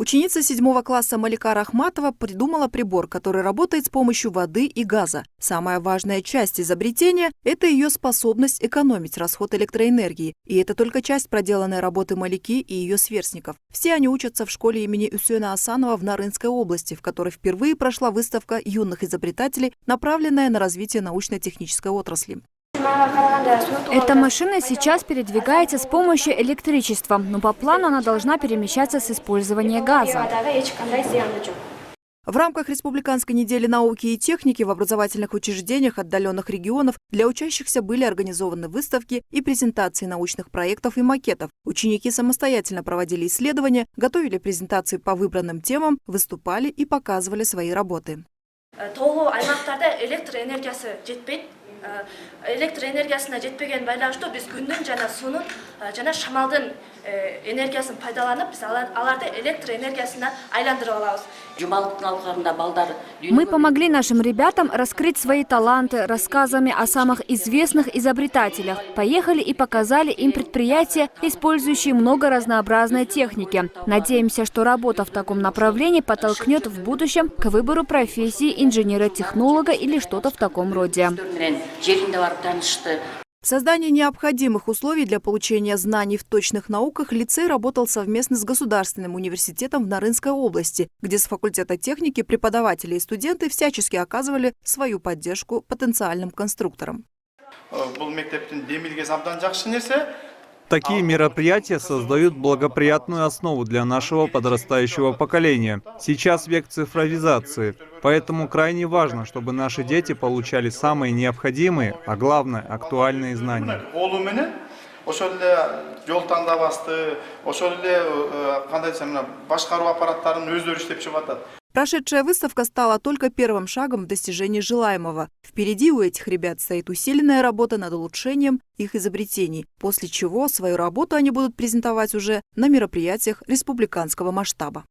Ученица 7 класса Малика Рахматова придумала прибор, который работает с помощью воды и газа. Самая важная часть изобретения – это ее способность экономить расход электроэнергии. И это только часть проделанной работы Малики и ее сверстников. Все они учатся в школе имени Усена Асанова в Нарынской области, в которой впервые прошла выставка юных изобретателей, направленная на развитие научно-технической отрасли. Эта машина сейчас передвигается с помощью электричества, но по плану она должна перемещаться с использованием газа. В рамках Республиканской недели науки и техники в образовательных учреждениях отдаленных регионов для учащихся были организованы выставки и презентации научных проектов и макетов. Ученики самостоятельно проводили исследования, готовили презентации по выбранным темам, выступали и показывали свои работы. Электроэнергиясына жетпеген байланыштуу биз күндүн жана суунун жана шамалдын энергиясын пайдаланып биз аларды электроэнергиясына айландырып алабыз. Мы помогли нашим ребятам раскрыть свои таланты рассказами о самых известных изобретателях. Поехали и показали им предприятия, использующие много разнообразной техники. Надеемся, что работа в таком направлении подтолкнет в будущем к выбору профессии инженера-технолога или что-то в таком роде. В создании необходимых условий для получения знаний в точных науках лицей работал совместно с Государственным университетом в Нарынской области, где с факультета техники преподаватели и студенты всячески оказывали свою поддержку потенциальным конструкторам. Такие мероприятия создают благоприятную основу для нашего подрастающего поколения. Сейчас век цифровизации, поэтому крайне важно, чтобы наши дети получали самые необходимые, а главное, актуальные знания. Прошедшая выставка стала только первым шагом в достижении желаемого. Впереди у этих ребят стоит усиленная работа над улучшением их изобретений, после чего свою работу они будут презентовать уже на мероприятиях республиканского масштаба.